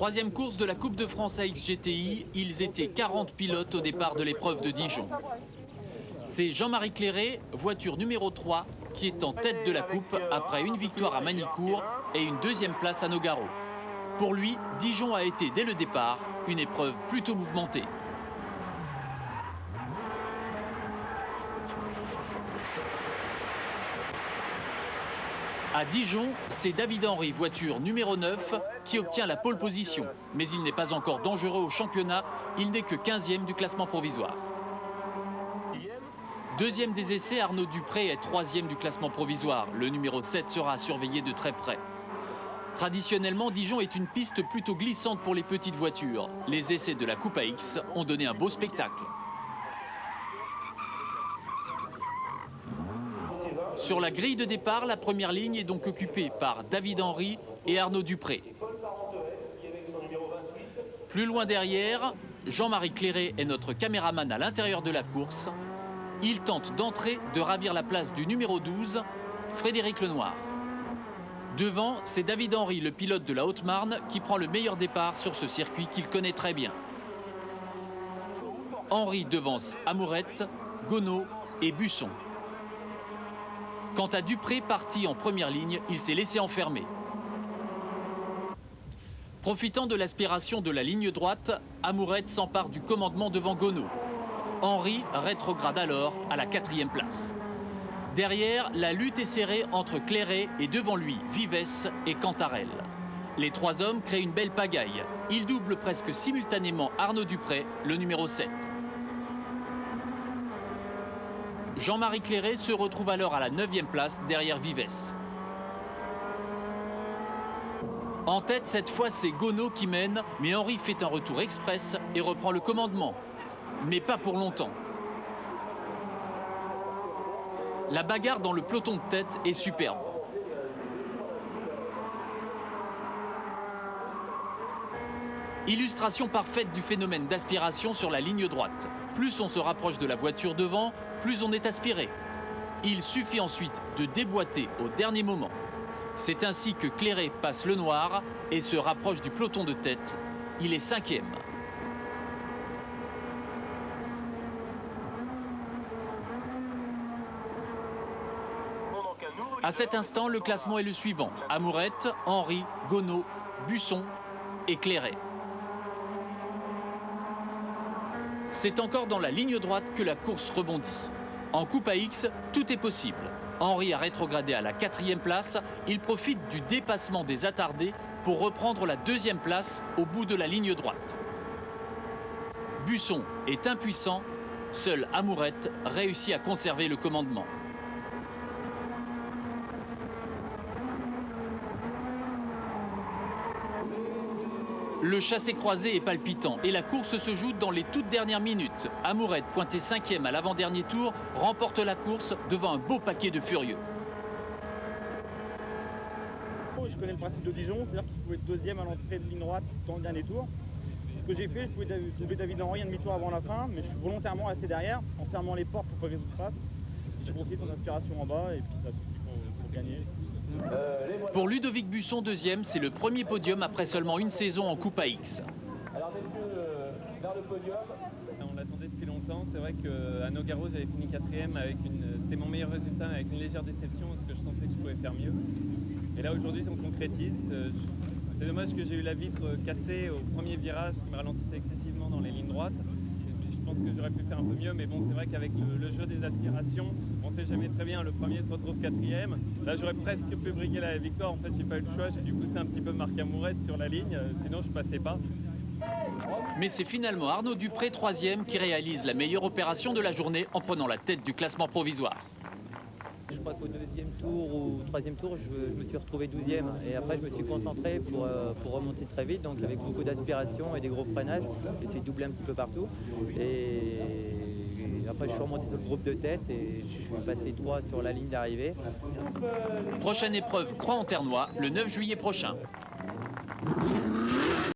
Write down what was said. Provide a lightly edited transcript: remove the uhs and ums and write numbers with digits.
Troisième course de la Coupe de France à XGTI, ils étaient 40 pilotes au départ de l'épreuve de Dijon. C'est Jean-Marie Clairet, voiture numéro 3, qui est en tête de la coupe après une victoire à Manicourt et une deuxième place à Nogaro. Pour lui, Dijon a été dès le départ une épreuve plutôt mouvementée. À Dijon, c'est David Henry, voiture numéro 9, qui obtient la pole position. Mais il n'est pas encore dangereux au championnat, il n'est que 15e du classement provisoire. Deuxième des essais, Arnaud Dupré est 3e du classement provisoire. Le numéro 7 sera surveillé de très près. Traditionnellement, Dijon est une piste plutôt glissante pour les petites voitures. Les essais de la Coupe AX ont donné un beau spectacle. Sur la grille de départ, la première ligne est donc occupée par David Henry et Arnaud Dupré. Plus loin derrière, Jean-Marie Clairet est notre caméraman à l'intérieur de la course. Il tente d'entrer, de ravir la place du numéro 12, Frédéric Lenoir. Devant, c'est David Henry, le pilote de la Haute-Marne, qui prend le meilleur départ sur ce circuit qu'il connaît très bien. Henry devance Amourette, Gonneau et Busson. Quant à Dupré, parti en première ligne, il s'est laissé enfermer. Profitant de l'aspiration de la ligne droite, Amourette s'empare du commandement devant Gonneau. Henry rétrograde alors à la 4e place. Derrière, la lutte est serrée entre Clairet et devant lui, Vives et Cantarel. Les trois hommes créent une belle pagaille. Ils doublent presque simultanément Arnaud Dupré, le numéro 7. Jean-Marie Clairet se retrouve alors à la 9e place derrière Vives. En tête, cette fois, c'est Gonneau qui mène, mais Henry fait un retour express et reprend le commandement. Mais pas pour longtemps. La bagarre dans le peloton de tête est superbe. Illustration parfaite du phénomène d'aspiration sur la ligne droite. Plus on se rapproche de la voiture devant, plus on est aspiré. Il suffit ensuite de déboîter au dernier moment. C'est ainsi que Clairet passe Lenoir et se rapproche du peloton de tête. Il est 5e. À cet instant, le classement est le suivant. Amourette, Henry, Gonneau, Busson et Clairet. C'est encore dans la ligne droite que la course rebondit. En Coupe AX, tout est possible. Henry a rétrogradé à la 4e place. Il profite du dépassement des attardés pour reprendre la 2e place au bout de la ligne droite. Busson est impuissant. Seul Amourette réussit à conserver le commandement. Le chassé-croisé est palpitant et la course se joue dans les toutes dernières minutes. Amourette, pointé 5e à l'avant-dernier tour, remporte la course devant un beau paquet de furieux. Je connais le principe de Dijon, c'est-à-dire qu'il faut être 2e à l'entrée de ligne droite dans le dernier tour. Ce que j'ai fait, je pouvais doubler David Henry un demi-tour avant la fin, mais je suis volontairement resté derrière, en fermant les portes pour pas que les autres passent. J'ai profité de son inspiration en bas et puis ça suffit pour gagner. Pour Ludovic Busson, 2e, c'est le premier podium après seulement une saison en Coupe AX. Alors messieurs, vers le podium. On l'attendait depuis longtemps. C'est vrai qu'à Nogaro, j'avais fini 4e avec c'était mon meilleur résultat, mais avec une légère déception parce que je sentais que je pouvais faire mieux. Et là aujourd'hui, on concrétise. C'est dommage que j'ai eu la vitre cassée au premier virage, ce qui me ralentissait excessivement dans les lignes droites. Je pense que j'aurais pu faire un peu mieux, mais bon, c'est vrai qu'avec le jeu des aspirations, on ne sait jamais très bien. Le premier se retrouve 4e. Là, j'aurais presque pu briguer la victoire. En fait, j'ai pas eu le choix. J'ai dû pousser un petit peu Marc Amourette sur la ligne, sinon je passais pas. Mais c'est finalement Arnaud Dupré, 3e, qui réalise la meilleure opération de la journée en prenant la tête du classement provisoire. Je crois qu'au 2e tour ou 3e tour, je me suis retrouvé 12e. Et après, je me suis concentré pour remonter très vite, donc avec beaucoup d'aspiration et des gros freinages. J'ai essayé de doubler un petit peu partout. Et après, je suis remonté sur le groupe de tête et je suis passé 3 sur la ligne d'arrivée. Prochaine épreuve, Croix-en-Ternois, le 9 juillet prochain.